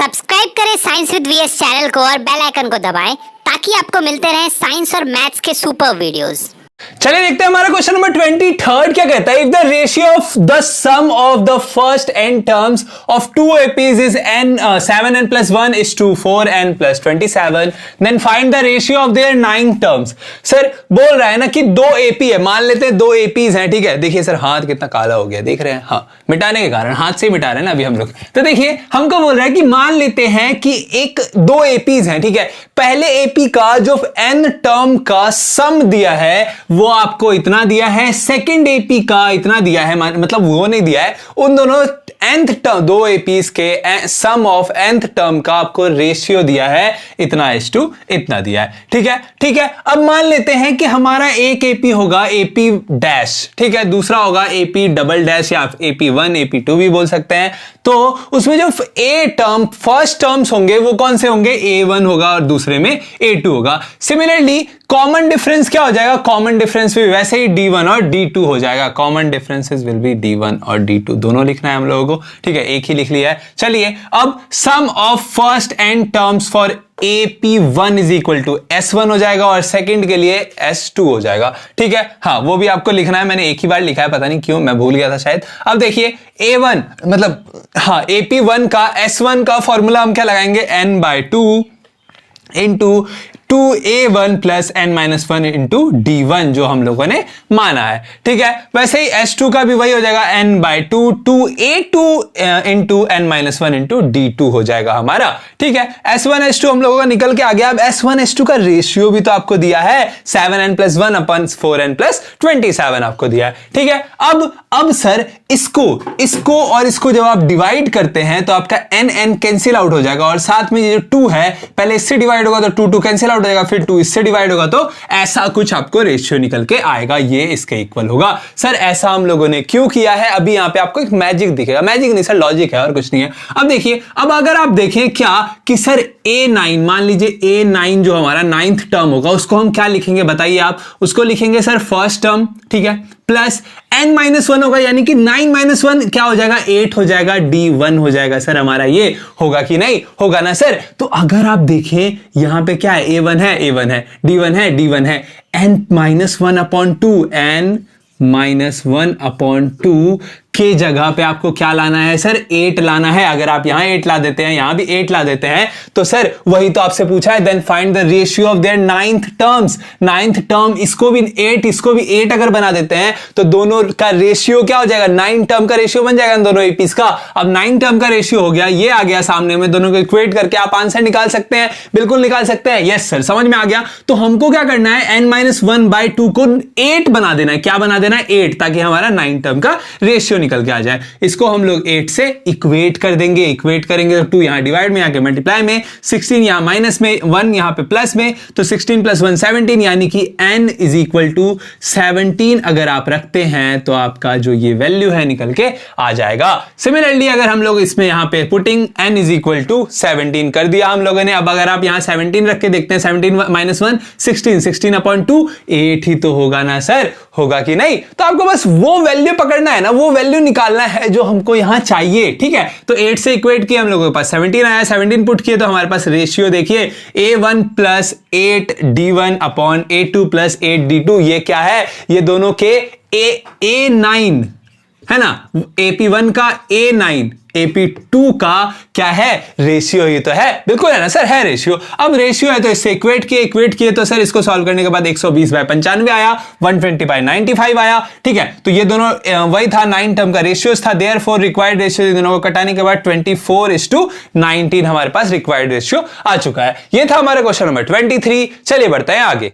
Subscribe करें science with VS channel को और बेल आइकन को दबाएं ताकि आपको मिलते रहें साइंस और मैथ्स के सुपर वीडियोस। चलिए देखते हैं हमारा क्वेश्चन नंबर 23 क्या कहता है। If the ratio of the sum of the first n terms of two APs is n 7n plus 1 is to 4n plus 27 then find the ratio of their 9 terms। Sir बोल रहा है ना कि दो AP है, मान लेते हैं दो एपीज हैं, ठीक है। देखिए सर हाथ कितना काला हो गया, देख रहे हैं, हाँ मिटाने के कारण हाथ से मिटा रहे हैं ना अभी हम लोग। तो देखिए हमको बोल रहा है कि मान लेते हैं कि दो एपीज हैं, ठीक है। पहले एपी का जो n टर्म का सम दिया है वो आपको इतना दिया है, सेकंड एपी का इतना दिया है, मतलब वो नहीं दिया है, उन दोनों nth टर्म दो एपीज के सम ऑफ nth टर्म का आपको रेशियो दिया है इतना h2 इतना दिया है, ठीक है। ठीक है, अब मान लेते हैं कि हमारा एक एपी होगा एपी डैश, ठीक है, दूसरा होगा एपी डबल डैश या AP1 AP2 भी बोल सकते हैं। तो उसमें जो ए टर्म फर्स्ट टर्म्स होंगे वो कौन से होंगे, A1 होगा और दूसरे में A2 होगा। सिमिलरली कॉमन डिफरेंस क्या हो जाएगा, कॉमन डिफरेंस भी वैसे ही D1 और D2 हो जाएगा। Common differences will be D1 और D2, दोनों लिखना है हम लोगों को, ठीक है, एक ही लिख लिया है। चलिए अब sum of first n terms for AP1 is equal to S1 हो जाएगा और सेकंड के लिए S2 हो जाएगा, ठीक है। हाँ वो भी आपको लिखना है, मैंने एक ही बार लिखा है, पता नहीं क्यों मैं भूल गया था शायद। अब देखिए A1 मतलब हाँ AP1 का S1 का फॉर्मूला हम क्या लगाएंगे, n/2 into 2A1 plus n-1 into D1 जो हम लोगों ने माना है, ठीक है। वैसे ही S2 का भी वही हो जाएगा n/2 2A2 into n-1 into D2 हो जाएगा हमारा, ठीक है। S1 S2 हम लोगों का निकल के आ गया। अब S1 S2 का रेशियो भी तो आपको दिया है 7n plus 1 अपन 4n plus 27 आपको दिया है, ठीक है। अब सर इसको और इसको जब आप डिवाइड करते हैं तो आपका n कैंसिल आउट हो जाएगा और साथ में ये जो 2 है पहले इससे डिवाइड होगा तो 2 कैंसिल आउट हो जाएगा, फिर 2 इससे डिवाइड होगा तो ऐसा कुछ आपको रेशियो निकल के आएगा, ये इसके इक्वल होगा। सर ऐसा हम लोगों ने क्यों किया है, अभी यहां पे आपको एक मैजिक दिखेगा, मैजिक नहीं सर लॉजिक है और कुछ नहीं है। अब देखिए, अब अगर आप देखें क्या कि सर A9, मान लीजिए A9 जो हमारा 9th टर्म होगा उसको हम क्या लिखेंगे बताइए आप, उसको लिखेंगे सर फर्स्ट टर्म, ठीक है, प्लस n-1 होगा, यानी कि 9-1 क्या हो जाएगा, 8 हो जाएगा, D1 हो जाएगा। सर हमारा ये होगा कि नहीं होगा ना सर। तो अगर आप देखें यहां पे क्या है, A1 है A1 है, D1 है D1 है, n-1/2 के जगह पे आपको क्या लाना है सर, 8 लाना है। अगर आप यहां 8 ला देते हैं, यहां भी 8 ला देते हैं तो सर वही तो आपसे पूछा है, then find the ratio of their 9th terms. 9th term इसको भी 8 इसको भी 8 अगर बना देते हैं तो दोनों का रेशियो क्या हो जाएगा, 9 टर्म का रेशियो बन जाएगा दोनों एपीज का। अब 9 टर्म का रेशियो हो गया, ये आ गया सामने में, दोनों को इक्वेट करके आप आंसर निकाल सकते हैं, बिल्कुल निकाल सकते हैं। यस सर समझ में आ गया। तो हमको क्या करना है, n-1/2 को 8 बना देना है, क्या बना देना है, 8, ताकि हमारा 9 टर्म का रेशियो निकल के आ जाए। इसको हम लोग 8 से इक्वेट कर देंगे, इक्वेट करेंगे तो 2 यहां डिवाइड में, यहां के मल्टीप्लाई में, 16 यहां माइनस में, 1 यहां पे प्लस में, तो 16 + 1 17, यानी कि n इज इक्वल टू 17 अगर आप रखते हैं तो आपका जो ये वैल्यू है निकल के आ जाएगा। सिमिलरली अगर हम लोग इसमें यहां पे putting n is equal to 17 कर दिया हम लोगों ने। अब अगर आप यहां 17 रख के देखते हैं, 17 - 1 16, 16/2 8 ही तो होगा ना सर, होगा कि नहीं। तो आपको बस वो वैल्यू पकड़ना है ना, वो वैल्यू निकालना है जो हमको यहां चाहिए, ठीक है। तो 8 से इक्वेट किया हम लोगों के पास 17 आया, 17 पुट किए तो हमारे पास रेशियो देखिए A1 + 8 D1/A2 + 8 D2, ये क्या है, ये दोनों के A9 है ना, AP1 का A9 AP2 का क्या है, रेशियो ही तो है, बिल्कुल है ना सर, है रेशियो। अब रेशियो है तो इससे इक्वेट किए तो सर इसको सॉल्व करने के बाद 120/95 आया, 120/95 आया, ठीक है। तो ये दोनों वही था 9 टर्म का रेशियो था, देयरफॉर रिक्वायर्ड रेशियो दोनों को कटाने के बाद 24:19 हमारे पास रिक्वायर्ड रेशियो आ चुका है। ये था हमारा क्वेश्चन नंबर 23। चलिए बढ़ते हैं आगे।